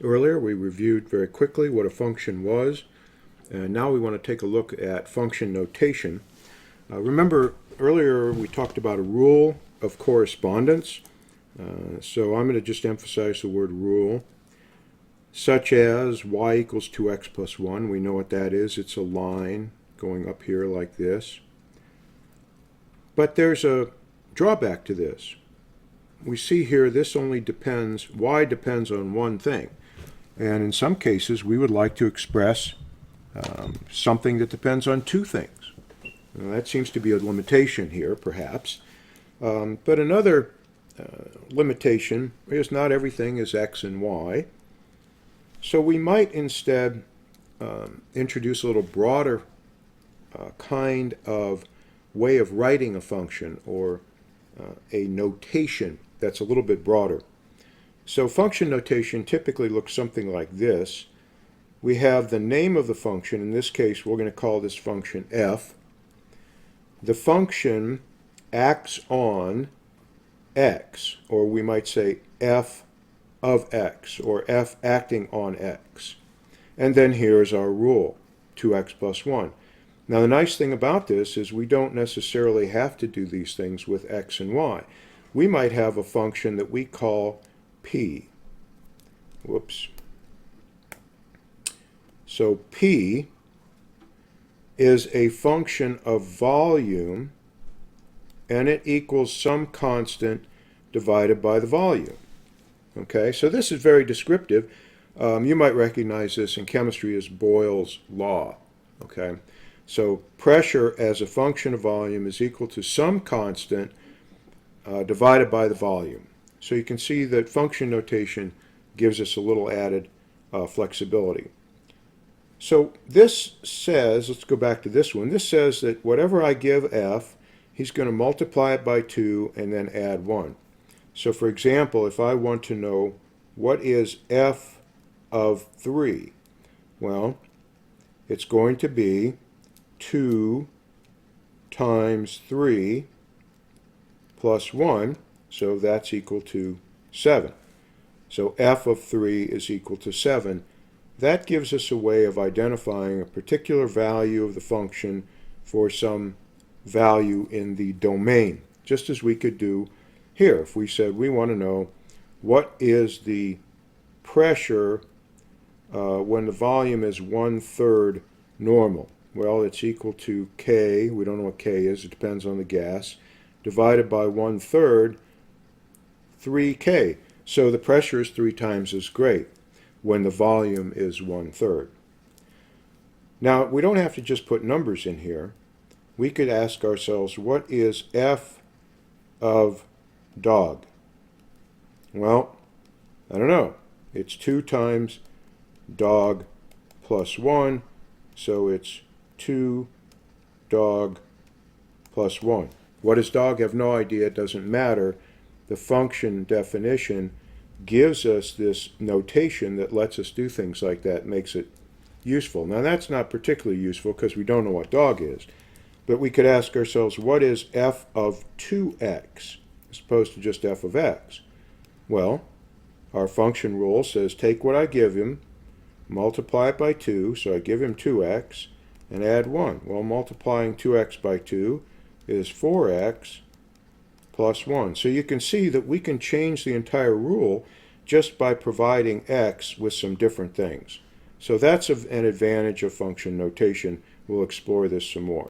Earlier we reviewed very quickly what a function was, and now we want to take a look at function notation. Remember earlier we talked about a rule of correspondence, so I'm going to just emphasize the word rule, such as y equals 2x plus 1. We know what that is. It's a line going up here like this. But there's a drawback to this. We see here this only depends, y depends on one thing. And in some cases, we would like to express something that depends on two things. Now, that seems to be a limitation here, perhaps. But another limitation is not everything is x and y. So we might instead introduce a little broader kind of way of writing a function, or a notation that's a little bit broader. So function notation typically looks something like this. We have the name of the function. In this case, we're going to call this function f. The function acts on x, or we might say f of x, or f acting on x. And then here's our rule, 2x plus 1. Now the nice thing about this is we don't necessarily have to do these things with x and y. We might have a function that we call p. Whoops. So p is a function of volume, and it equals some constant divided by the volume. Okay, so this is very descriptive. You might recognize this in chemistry as Boyle's law. Okay, so pressure as a function of volume is equal to some constant divided by the volume. So you can see that function notation gives us a little added flexibility. So this says, let's go back to this one, this says that whatever I give f, he's going to multiply it by 2 and then add 1. So for example, if I want to know what is f of 3, well, it's going to be 2 times 3 plus 1, so that's equal to 7. So f of 3 is equal to 7. That gives us a way of identifying a particular value of the function for some value in the domain, just as we could do here. If we said we want to know what is the pressure when the volume is 1/3 normal. Well, it's equal to K, we don't know what K is, it depends on the gas, divided by 1/3, 3K. So the pressure is 3 times as great when the volume is 1/3. Now, we don't have to just put numbers in here. We could ask ourselves, what is f of dog? Well, I don't know. It's 2 times dog plus 1, so it's 2 dog plus 1. What is dog? I have no idea. It doesn't matter. The function definition gives us this notation that lets us do things like that, makes it useful. Now that's not particularly useful because we don't know what dog is. But we could ask ourselves, what is f of 2x as opposed to just f of x? Well, our function rule says take what I give him, multiply it by 2, so I give him 2x, and add 1. Well, multiplying 2x by 2 is 4x plus 1. So you can see that we can change the entire rule just by providing x with some different things. So that's an advantage of function notation. We'll explore this some more.